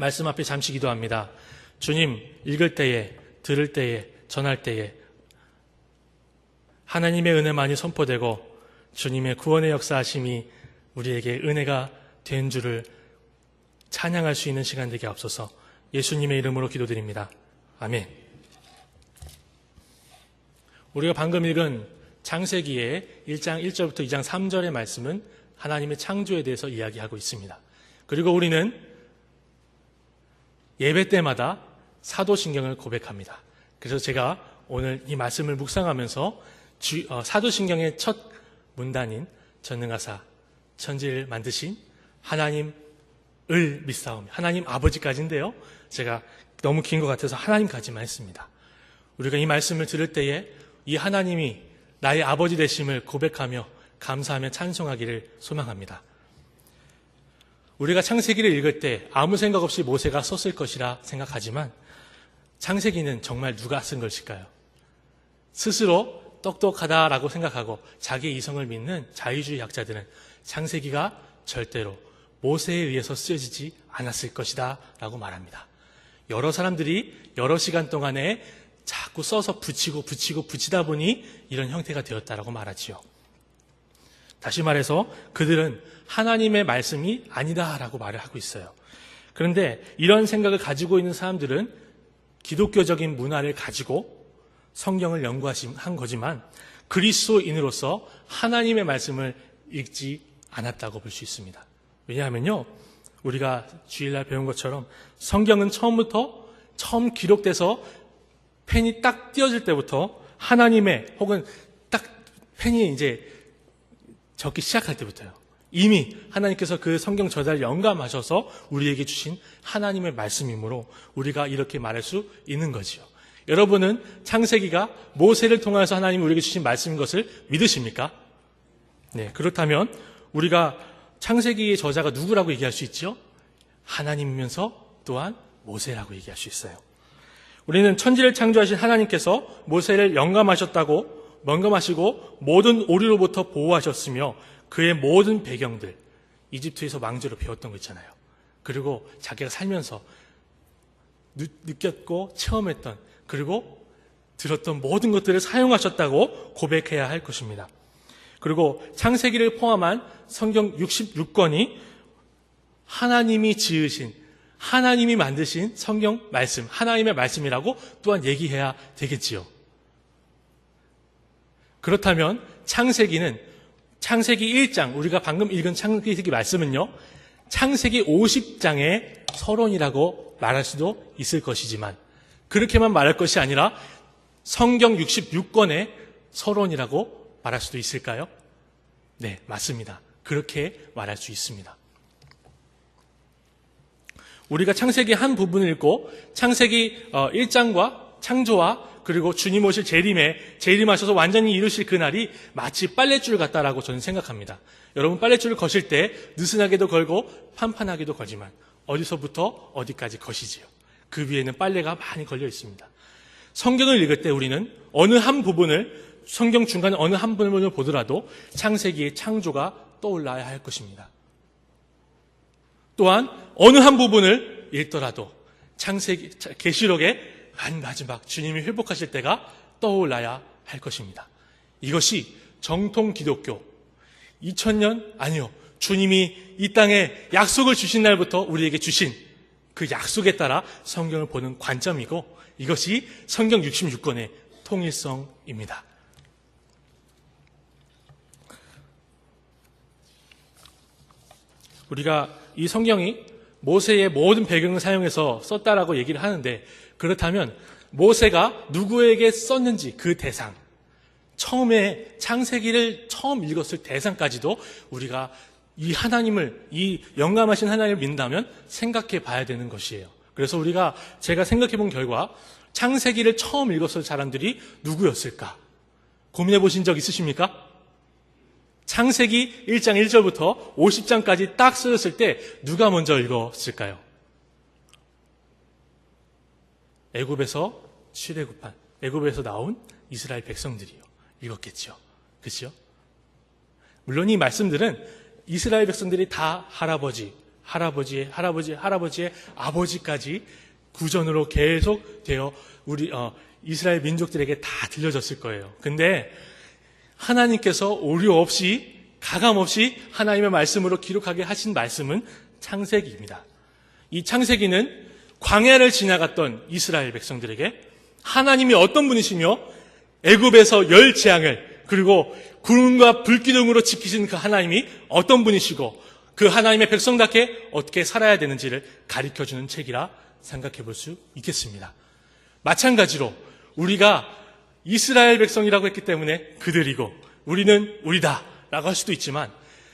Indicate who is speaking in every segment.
Speaker 1: 말씀 앞에 잠시 기도합니다. 주님, 읽을 때에, 들을 때에, 전할 때에 하나님의 은혜만이 선포되고 주님의 구원의 역사하심이 우리에게 은혜가 된 줄을 찬양할 수 있는 시간 되게 앞서서 예수님의 이름으로 기도드립니다. 아멘. 우리가 방금 읽은 창세기의 1장 1절부터 2장 3절의 말씀은 하나님의 창조에 대해서 이야기하고 있습니다. 그리고 우리는 예배 때마다 사도신경을 고백합니다. 그래서 제가 오늘 이 말씀을 묵상하면서 사도신경의 첫 문단인 전능하사 천지를 만드신 하나님을 믿사오며, 하나님 아버지까지인데요, 제가 너무 긴 것 같아서 하나님까지만 했습니다. 우리가 이 말씀을 들을 때에 이 하나님이 나의 아버지 되심을 고백하며 감사하며 찬송하기를 소망합니다. 우리가 창세기를 읽을 때 아무 생각 없이 모세가 썼을 것이라 생각하지만 창세기는 정말 누가 쓴 것일까요? 스스로 똑똑하다라고 생각하고 자기의 이성을 믿는 자유주의 학자들은 창세기가 절대로 모세에 의해서 쓰여지지 않았을 것이다 라고 말합니다. 여러 사람들이 여러 시간 동안에 자꾸 써서 붙이다 보니 이런 형태가 되었다라고 말하지요. 다시 말해서 그들은 하나님의 말씀이 아니다라고 말을 하고 있어요. 그런데 이런 생각을 가지고 있는 사람들은 기독교적인 문화를 가지고 성경을 연구한 거지만 그리스도인으로서 하나님의 말씀을 읽지 않았다고 볼 수 있습니다. 왜냐하면요, 우리가 주일날 배운 것처럼 성경은 처음 기록돼서 펜이 딱 띄어질 때부터 하나님의, 혹은 딱 펜이 이제 적기 시작할 때부터요, 이미 하나님께서 그 성경 저자를 영감하셔서 우리에게 주신 하나님의 말씀이므로 우리가 이렇게 말할 수 있는 거지요. 여러분은 창세기가 모세를 통해서 하나님이 우리에게 주신 말씀인 것을 믿으십니까? 네, 그렇다면 우리가 창세기의 저자가 누구라고 얘기할 수 있죠? 하나님이면서 또한 모세라고 얘기할 수 있어요. 우리는 천지를 창조하신 하나님께서 모세를 영감하시고 모든 오류로부터 보호하셨으며 그의 모든 배경들, 이집트에서 왕조로 배웠던 거 있잖아요. 그리고 자기가 살면서 느꼈고 체험했던, 그리고 들었던 모든 것들을 사용하셨다고 고백해야 할 것입니다. 그리고 창세기를 포함한 성경 66권이 하나님이 지으신, 하나님이 만드신 성경 말씀, 하나님의 말씀이라고 또한 얘기해야 되겠지요. 그렇다면 창세기 1장, 우리가 방금 읽은 창세기 말씀은요, 창세기 50장의 서론이라고 말할 수도 있을 것이지만 그렇게만 말할 것이 아니라 성경 66권의 서론이라고 말할 수도 있을까요? 네, 맞습니다. 그렇게 말할 수 있습니다. 우리가 창세기 한 부분을 읽고 창세기 1장과 창조와 그리고 주님 오실 재림하셔서 완전히 이루실 그날이 마치 빨랫줄 같다라고 저는 생각합니다. 여러분, 빨랫줄을 거실 때 느슨하게도 걸고 판판하게도 걸지만 어디서부터 어디까지 거시지요. 그 위에는 빨래가 많이 걸려 있습니다. 성경을 읽을 때 우리는 어느 한 부분을, 성경 중간 어느 한 부분을 보더라도 창세기의 창조가 떠올라야 할 것입니다. 또한 어느 한 부분을 읽더라도 계시록의 맨 마지막 주님이 회복하실 때가 떠올라야 할 것입니다. 이것이 정통 기독교 2000년, 아니요, 주님이 이 땅에 약속을 주신 날부터 우리에게 주신 그 약속에 따라 성경을 보는 관점이고, 이것이 성경 66권의 통일성입니다. 우리가 이 성경이 모세의 모든 배경을 사용해서 썼다라고 얘기를 하는데, 그렇다면 모세가 누구에게 썼는지 그 대상, 처음에 창세기를 처음 읽었을 대상까지도 우리가 이 하나님을, 이 영감하신 하나님을 믿는다면 생각해 봐야 되는 것이에요. 그래서 제가 생각해 본 결과 창세기를 처음 읽었을 사람들이 누구였을까? 고민해 보신 적 있으십니까? 창세기 1장 1절부터 50장까지 딱 쓰였을 때 누가 먼저 읽었을까요? 애굽에서 출애굽한, 애굽에서 나온 이스라엘 백성들이요, 읽었겠죠. 그렇죠? 물론 이 말씀들은 이스라엘 백성들이 다 할아버지, 할아버지의 아버지까지 구전으로 계속 되어 우리 이스라엘 민족들에게 다 들려졌을 거예요. 근데 하나님께서 오류 없이 가감 없이 하나님의 말씀으로 기록하게 하신 말씀은 창세기입니다. 이 창세기는 광야를 지나갔던 이스라엘 백성들에게 하나님이 어떤 분이시며 애굽에서 열 재앙을 그리고 구름과 불기둥으로 지키신 그 하나님이 어떤 분이시고 그 하나님의 백성답게 어떻게 살아야 되는지를 가르쳐주는 책이라 생각해 볼 수 있겠습니다. 마찬가지로 우리가 이스라엘 백성이라고 했기 때문에 그들이고 우리는 우리다 라고 할 수도 있지만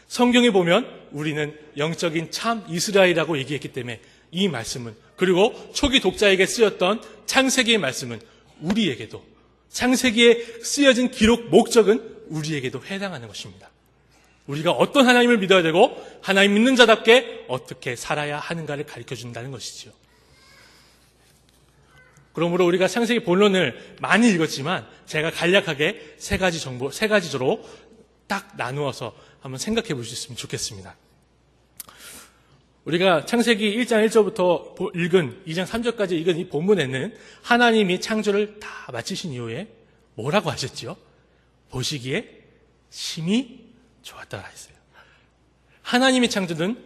Speaker 1: 성경에 보면 우리는 영적인 참 이스라엘이라고 얘기했기 때문에 이 말씀은 그리고 초기 독자에게 쓰였던 창세기의 말씀은 우리에게도 창세기에 쓰여진 기록 목적은 우리에게도 해당하는 것입니다. 우리가 어떤 하나님을 믿어야 되고 하나님 믿는 자답게 어떻게 살아야 하는가를 가르쳐준다는 것이죠. 그러므로 우리가 창세기 본론을 많이 읽었지만 제가 간략하게 세 가지로 딱 나누어서 한번 생각해 볼 수 있으면 좋겠습니다. 우리가 창세기 1장 1절부터 읽은 2장 3절까지 읽은 이 본문에는 하나님이 창조를 다 마치신 이후에 뭐라고 하셨죠? 보시기에 심히 좋았더라 했어요. 하나님의 창조는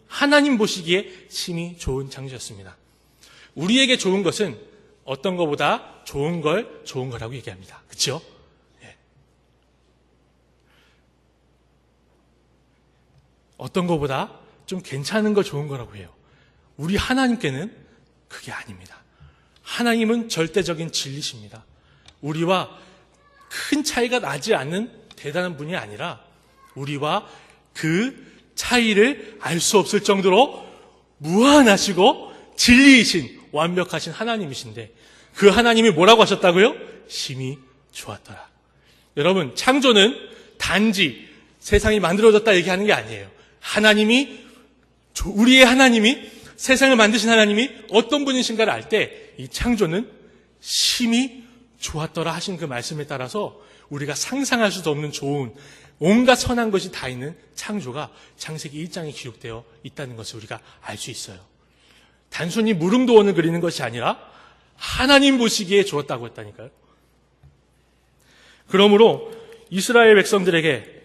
Speaker 1: 하나님 보시기에 심히 좋은 창조였습니다. 우리에게 좋은 것은 어떤 것보다 좋은 거라고 얘기합니다. 그렇죠? 어떤 것보다 좀 괜찮은 거 좋은 거라고 해요. 우리 하나님께는 그게 아닙니다. 하나님은 절대적인 진리십니다. 우리와 큰 차이가 나지 않는 대단한 분이 아니라 우리와 그 차이를 알 수 없을 정도로 무한하시고 진리이신 완벽하신 하나님이신데 그 하나님이 뭐라고 하셨다고요? 심히 좋았더라. 여러분, 창조는 단지 세상이 만들어졌다 얘기하는 게 아니에요. 우리의 하나님이 세상을 만드신 하나님이 어떤 분이신가를 알 때 이 창조는 심히 좋았더라 하신 그 말씀에 따라서 우리가 상상할 수도 없는 좋은 온갖 선한 것이 다 있는 창조가 창세기 1장에 기록되어 있다는 것을 우리가 알 수 있어요. 단순히 무릉도원을 그리는 것이 아니라 하나님 보시기에 좋았다고 했다니까요. 그러므로 이스라엘 백성들에게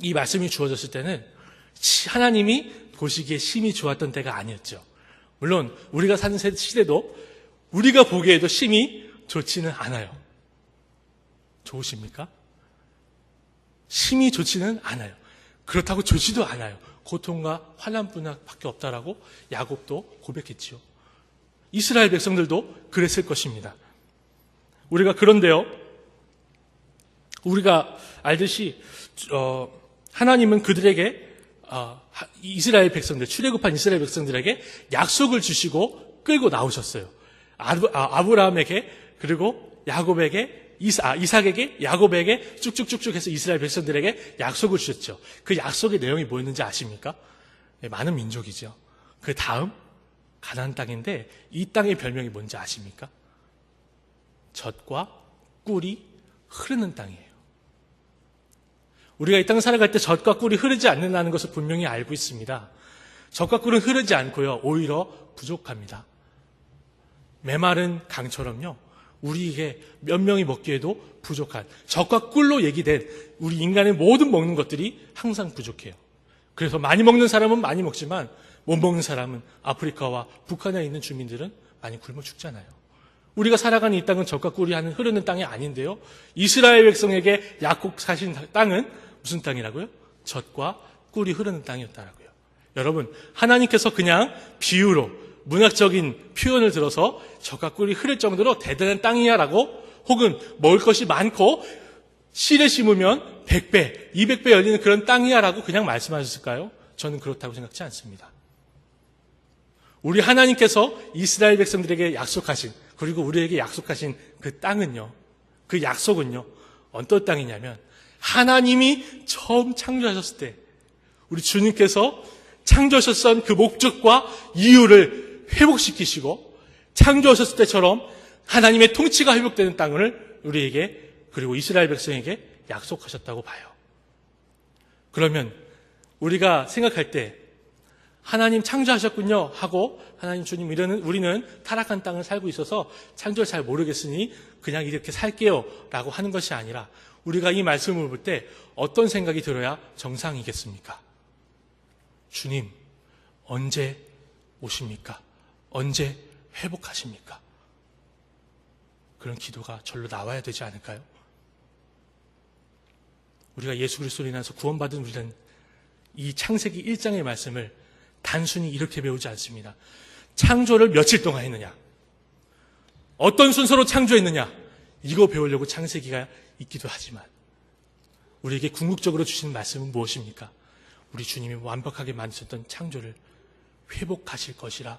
Speaker 1: 이 말씀이 주어졌을 때는 하나님이 보시기에 심히 좋았던 때가 아니었죠. 물론 우리가 사는 시대도 우리가 보기에도 심히 좋지는 않아요. 좋으십니까? 심히 좋지는 않아요. 그렇다고 좋지도 않아요. 고통과 환난뿐밖에 없다라고 야곱도 고백했지요. 이스라엘 백성들도 그랬을 것입니다. 그런데요, 우리가 알듯이 하나님은 그들에게 이스라엘 백성들, 출애굽한 이스라엘 백성들에게 약속을 주시고 끌고 나오셨어요. 아브라함에게 그리고 야곱에게 이삭에게 야곱에게 쭉쭉쭉쭉 해서 이스라엘 백성들에게 약속을 주셨죠. 그 약속의 내용이 뭐였는지 아십니까? 네, 많은 민족이죠. 그 다음 가나안 땅인데 이 땅의 별명이 뭔지 아십니까? 젖과 꿀이 흐르는 땅이에요. 우리가 이 땅을 살아갈 때 젖과 꿀이 흐르지 않는다는 것을 분명히 알고 있습니다. 젖과 꿀은 흐르지 않고요, 오히려 부족합니다. 메마른 강처럼요, 우리에게 몇 명이 먹기에도 부족한 젖과 꿀로 얘기된 우리 인간의 모든 먹는 것들이 항상 부족해요. 그래서 많이 먹는 사람은 많이 먹지만 못 먹는 사람은 아프리카와 북한에 있는 주민들은 많이 굶어 죽잖아요. 우리가 살아가는 이 땅은 젖과 꿀이 흐르는 땅이 아닌데요, 이스라엘 백성에게 약속하신 땅은 무슨 땅이라고요? 젖과 꿀이 흐르는 땅이었다라고요. 여러분, 하나님께서 그냥 비유로 문학적인 표현을 들어서 젖과 꿀이 흐를 정도로 대단한 땅이야라고, 혹은 먹을 것이 많고 씨를 심으면 100배, 200배 열리는 그런 땅이야라고 그냥 말씀하셨을까요? 저는 그렇다고 생각지 않습니다. 우리 하나님께서 이스라엘 백성들에게 약속하신, 그리고 우리에게 약속하신 그 땅은요, 그 약속은요, 어떤 땅이냐면 하나님이 처음 창조하셨을 때 우리 주님께서 창조하셨던 그 목적과 이유를 회복시키시고 창조하셨을 때처럼 하나님의 통치가 회복되는 땅을 우리에게, 그리고 이스라엘 백성에게 약속하셨다고 봐요. 그러면 우리가 생각할 때 하나님 창조하셨군요 하고 하나님 주님 우리는 타락한 땅을 살고 있어서 창조를 잘 모르겠으니 그냥 이렇게 살게요 라고 하는 것이 아니라 우리가 이 말씀을 볼 때 어떤 생각이 들어야 정상이겠습니까? 주님 언제 오십니까? 언제 회복하십니까? 그런 기도가 절로 나와야 되지 않을까요? 우리가 예수 그리스도로 인해서 구원받은 우리는 이 창세기 1장의 말씀을 단순히 이렇게 배우지 않습니다. 창조를 며칠 동안 했느냐? 어떤 순서로 창조했느냐? 이거 배우려고 창세기가 있기도 하지만 우리에게 궁극적으로 주시는 말씀은 무엇입니까? 우리 주님이 완벽하게 만드셨던 창조를 회복하실 것이라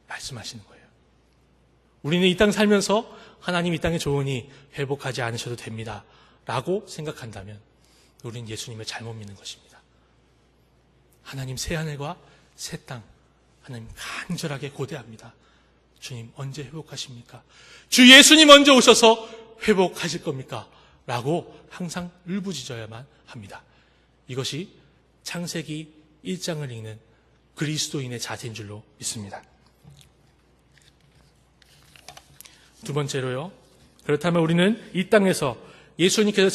Speaker 1: 말씀하시는 거예요. 우리는 이 땅 살면서 하나님 이 땅에 좋으니 회복하지 않으셔도 됩니다 라고 생각한다면 우리는 예수님을 잘못 믿는 것입니다. 하나님 새하늘과 새 땅, 하나님 간절하게 고대합니다. 주님 언제 회복하십니까? 주 예수님 언제 오셔서 회복하실 겁니까? 라고 항상 울부짖어야만 합니다. 이것이 창세기 1장을 읽는 그리스도인의 자세인 줄로 믿습니다. 두 번째로요. 그렇다면 우리는 이 땅에서 예수님께서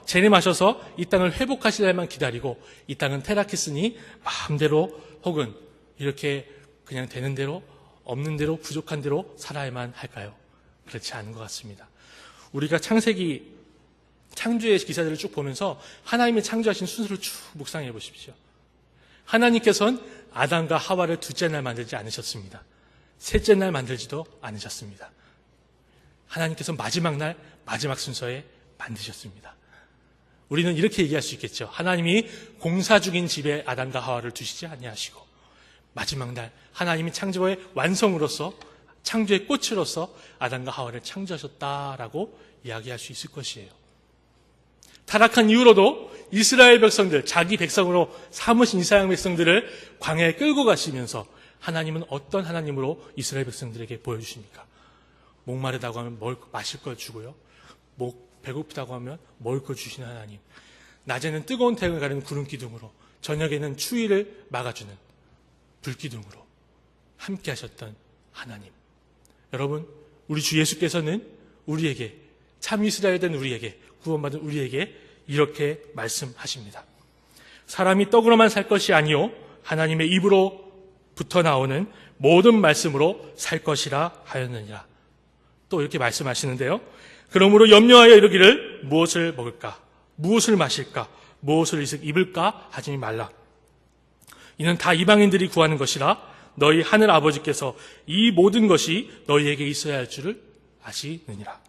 Speaker 1: 재림하셔서 이 땅을 회복하실 날만 기다리고 이 땅은 타락했으니 마음대로 혹은 이렇게 그냥 되는 대로 없는 대로 부족한 대로 살아야만 할까요? 그렇지 않은 것 같습니다. 우리가 창세기 창조의 기사들을 쭉 보면서 하나님이 창조하신 순서를 쭉 묵상해 보십시오. 하나님께서는 아담과 하와를 둘째 날 만들지 않으셨습니다. 셋째 날 만들지도 않으셨습니다. 하나님께서 마지막 날 마지막 순서에 만드셨습니다. 우리는 이렇게 얘기할 수 있겠죠. 하나님이 공사 중인 집에 아담과 하와를 두시지 아니하시고 마지막 날 하나님이 창조의 완성으로서 창조의 꽃으로서 아담과 하와를 창조하셨다라고 이야기할 수 있을 것이에요. 타락한 이후로도 이스라엘 백성들, 자기 백성으로 삼으신 이스라엘 백성들을 광야에 끌고 가시면서 하나님은 어떤 하나님으로 이스라엘 백성들에게 보여주십니까? 목마르다고 하면 마실 걸 주고요. 배고프다고 하면 먹을 걸 주시는 하나님. 낮에는 뜨거운 태양을 가리는 구름 기둥으로, 저녁에는 추위를 막아주는 불 기둥으로 함께 하셨던 하나님. 여러분, 우리 주 예수께서는 우리에게, 참 이스라엘 된 우리에게, 구원받은 우리에게 이렇게 말씀하십니다. 사람이 떡으로만 살 것이 아니요 하나님의 입으로부터 나오는 모든 말씀으로 살 것이라 하였느니라. 또 이렇게 말씀하시는데요. 그러므로 염려하여 이르기를 무엇을 먹을까? 무엇을 마실까? 무엇을 입을까? 하지 말라. 이는 다 이방인들이 구하는 것이라 너희 하늘 아버지께서 이 모든 것이 너희에게 있어야 할 줄을 아시느니라.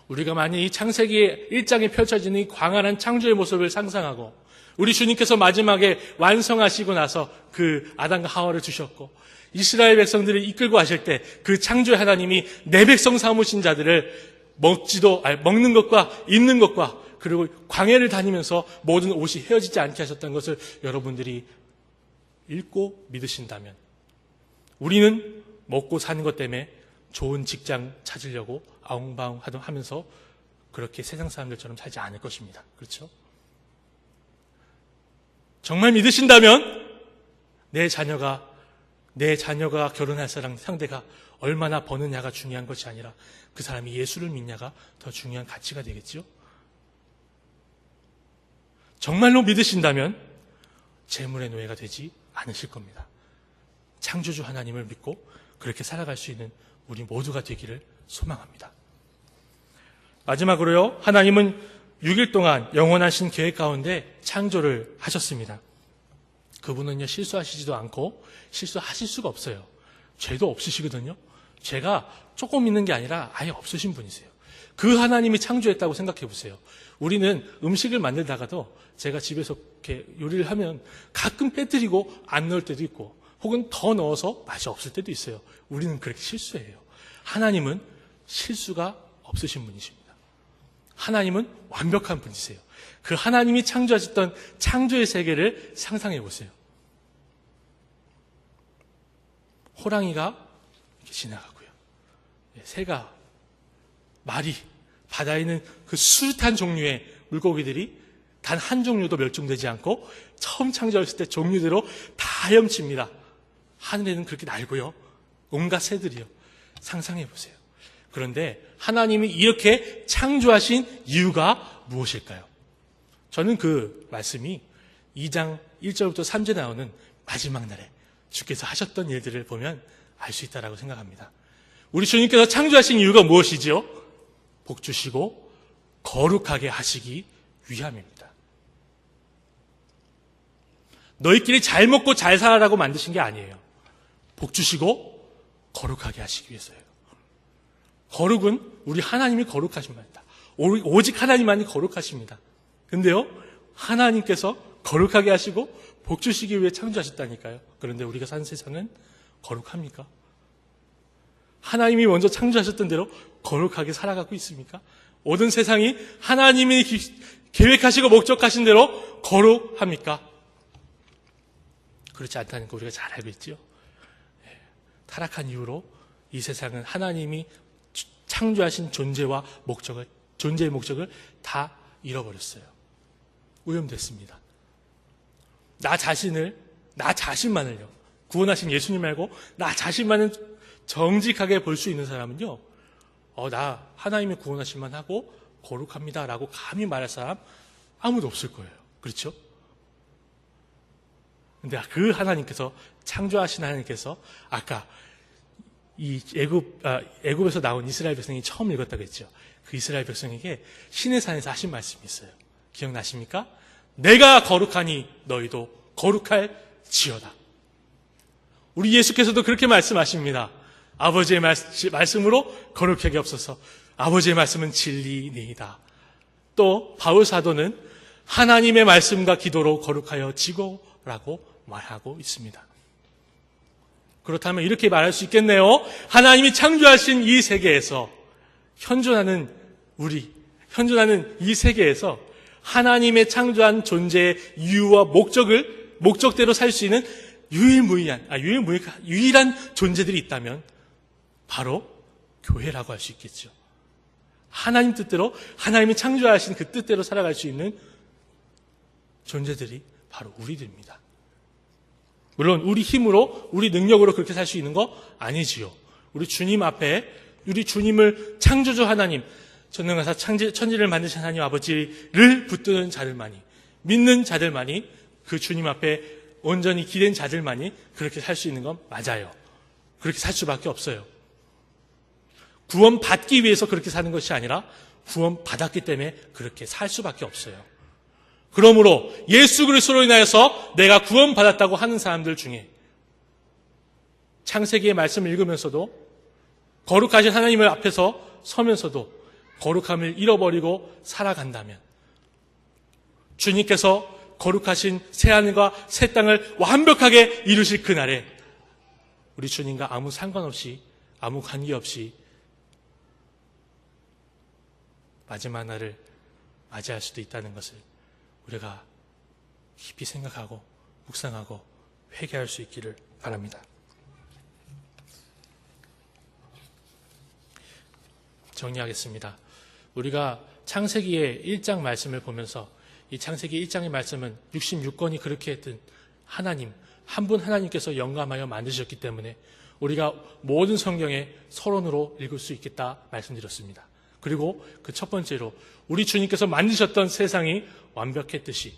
Speaker 1: 우리가 만약 이 창세기 1장에 펼쳐지는 이 광활한 창조의 모습을 상상하고 우리 주님께서 마지막에 완성하시고 나서 그 아담과 하와를 주셨고 이스라엘 백성들을 이끌고 가실 때 그 창조의 하나님이 내 백성 삼으신 자들을 먹는 것과 입는 것과 그리고 광야를 다니면서 모든 옷이 헤어지지 않게 하셨다는 것을 여러분들이 읽고 믿으신다면 우리는 먹고 사는 것 때문에 좋은 직장 찾으려고 아웅바웅하면서 그렇게 세상 사람들처럼 살지 않을 것입니다. 그렇죠? 정말 믿으신다면 내 자녀가 결혼할 상대가 얼마나 버느냐가 중요한 것이 아니라 그 사람이 예수를 믿냐가 더 중요한 가치가 되겠죠? 정말로 믿으신다면 재물의 노예가 되지 않으실 겁니다. 창조주 하나님을 믿고 그렇게 살아갈 수 있는 우리 모두가 되기를 소망합니다. 마지막으로요, 하나님은 6일 동안 영원하신 계획 가운데 창조를 하셨습니다. 그분은요, 실수하시지도 않고 실수하실 수가 없어요. 죄도 없으시거든요. 죄가 조금 있는 게 아니라 아예 없으신 분이세요. 그 하나님이 창조했다고 생각해 보세요. 우리는 음식을 만들다가도 제가 집에서 이렇게 요리를 하면 가끔 빼뜨리고 안 넣을 때도 있고 혹은 더 넣어서 맛이 없을 때도 있어요. 우리는 그렇게 실수해요. 하나님은 실수가 없으신 분이십니다. 하나님은 완벽한 분이세요. 그 하나님이 창조하셨던 창조의 세계를 상상해 보세요. 호랑이가 이렇게 지나가고요. 새가, 말이, 바다에 있는 그 수많은 종류의 물고기들이 단 한 종류도 멸종되지 않고 처음 창조했을 때 종류대로 다 헤엄칩니다. 하늘에는 그렇게 날고요. 온갖 새들이요. 상상해 보세요. 그런데 하나님이 이렇게 창조하신 이유가 무엇일까요? 저는 그 말씀이 2장 1절부터 3절에 나오는 마지막 날에 주께서 하셨던 일들을 보면 알 수 있다고 생각합니다. 우리 주님께서 창조하신 이유가 무엇이죠? 복 주시고 거룩하게 하시기 위함입니다. 너희끼리 잘 먹고 잘 살아라고 만드신 게 아니에요. 복 주시고 거룩하게 하시기 위해서예요. 거룩은 우리 하나님이 거룩하신 말입니다. 오직 하나님만이 거룩하십니다. 근데요, 하나님께서 거룩하게 하시고 복 주시기 위해 창조하셨다니까요. 그런데 우리가 사는 세상은 거룩합니까? 하나님이 먼저 창조하셨던 대로 거룩하게 살아가고 있습니까? 모든 세상이 하나님이 계획하시고 목적하신 대로 거룩합니까? 그렇지 않다는 거 우리가 잘 알고 있죠. 타락한 이후로 이 세상은 하나님이 창조하신 존재의 목적을 다 잃어버렸어요. 오염됐습니다. 나 자신만을요. 구원하신 예수님 말고 나 자신만은 정직하게 볼 수 있는 사람은요. 나 하나님이 구원하실만 하고 거룩합니다 라고 감히 말할 사람 아무도 없을 거예요. 그렇죠? 근데 그 하나님께서, 창조하신 하나님께서 아까 이 애굽에서 나온 이스라엘 백성이 처음 읽었다고 했죠. 그 이스라엘 백성에게 시내산에서 하신 말씀이 있어요. 기억나십니까? 내가 거룩하니 너희도 거룩할 지어다. 우리 예수께서도 그렇게 말씀하십니다. 아버지의 말씀으로 거룩하게 없어서 아버지의 말씀은 진리니이다. 또 바울 사도는 하나님의 말씀과 기도로 거룩하여 지고라고 말하고 있습니다. 그렇다면 이렇게 말할 수 있겠네요. 하나님이 창조하신 이 세계에서 현존하는 이 세계에서 하나님의 창조한 존재의 이유와 목적대로 살 수 있는 유일한 존재들이 있다면 바로 교회라고 할 수 있겠죠. 하나님 뜻대로, 하나님이 창조하신 그 뜻대로 살아갈 수 있는 존재들이 바로 우리들입니다. 물론 우리 힘으로, 우리 능력으로 그렇게 살 수 있는 거 아니지요. 우리 주님 앞에, 우리 주님을 창조주 하나님, 전능하사 천지를 만드신 하나님 아버지를 붙드는 자들만이, 믿는 자들만이, 그 주님 앞에 온전히 기댄 자들만이 그렇게 살 수 있는 건 맞아요. 그렇게 살 수밖에 없어요. 구원받기 위해서 그렇게 사는 것이 아니라 구원받았기 때문에 그렇게 살 수밖에 없어요. 그러므로 예수 그리스도로 인하여서 내가 구원받았다고 하는 사람들 중에 창세기의 말씀을 읽으면서도 거룩하신 하나님을 앞에서 서면서도 거룩함을 잃어버리고 살아간다면 주님께서 거룩하신 새하늘과 새 땅을 완벽하게 이루실 그날에 우리 주님과 아무 상관없이, 아무 관계없이 마지막 날을 맞이할 수도 있다는 것을 우리가 깊이 생각하고 묵상하고 회개할 수 있기를 바랍니다. 정리하겠습니다. 우리가 창세기의 1장 말씀을 보면서 이 창세기 1장의 말씀은 66권이 그렇게 했던 하나님, 한 분 하나님께서 영감하여 만드셨기 때문에 우리가 모든 성경에 서론으로 읽을 수 있겠다 말씀드렸습니다. 그리고 그 첫 번째로 우리 주님께서 만드셨던 세상이 완벽했듯이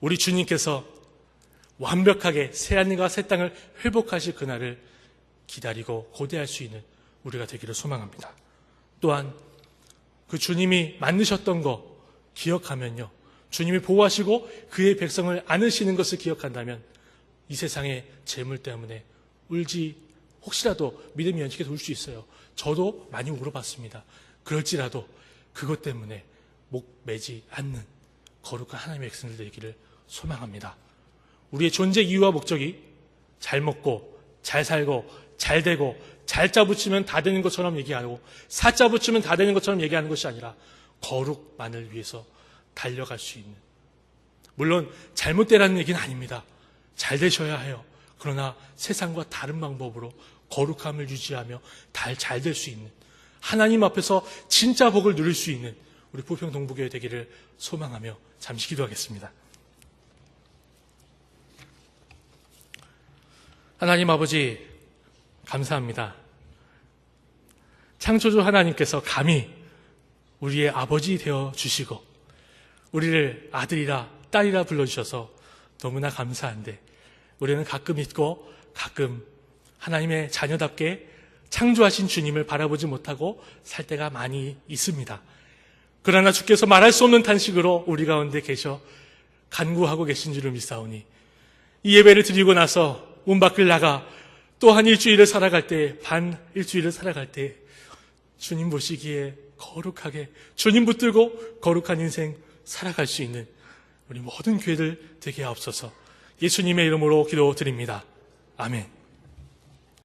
Speaker 1: 우리 주님께서 완벽하게 새하늘과 새 땅을 회복하실 그날을 기다리고 고대할 수 있는 우리가 되기를 소망합니다. 또한 그 주님이 만드셨던 거 기억하면요, 주님이 보호하시고 그의 백성을 안으시는 것을 기억한다면 이 세상의 재물 때문에 혹시라도 믿음이 연식해서 울 수 있어요. 저도 많이 울어봤습니다. 그럴지라도 그것 때문에 목 매지 않는 거룩한 하나님의 백성들 되기를 소망합니다. 우리의 존재 이유와 목적이 잘 먹고 잘 살고 잘 되고 잘자 붙이면 다 되는 것처럼 얘기하고 사자 붙이면 다 되는 것처럼 얘기하는 것이 아니라 거룩만을 위해서 달려갈 수 있는, 물론 잘못되라는 얘기는 아닙니다. 잘 되셔야 해요. 그러나 세상과 다른 방법으로 거룩함을 유지하며 잘 될 수 있는, 하나님 앞에서 진짜 복을 누릴 수 있는 우리 부평 동부교회 되기를 소망하며 잠시 기도하겠습니다. 하나님 아버지, 감사합니다. 창조주 하나님께서 감히 우리의 아버지 되어 주시고 우리를 아들이라 딸이라 불러주셔서 너무나 감사한데, 우리는 가끔 잊고 가끔 하나님의 자녀답게 창조하신 주님을 바라보지 못하고 살 때가 많이 있습니다. 그러나 주께서 말할 수 없는 탄식으로 우리 가운데 계셔 간구하고 계신 줄을 믿사오니, 이 예배를 드리고 나서 문 밖을 나가 또 한 일주일을 살아갈 때, 반 일주일을 살아갈 때 주님 보시기에 거룩하게, 주님 붙들고 거룩한 인생 살아갈 수 있는 우리 모든 교회들 되게 하옵소서. 예수님의 이름으로 기도드립니다. 아멘.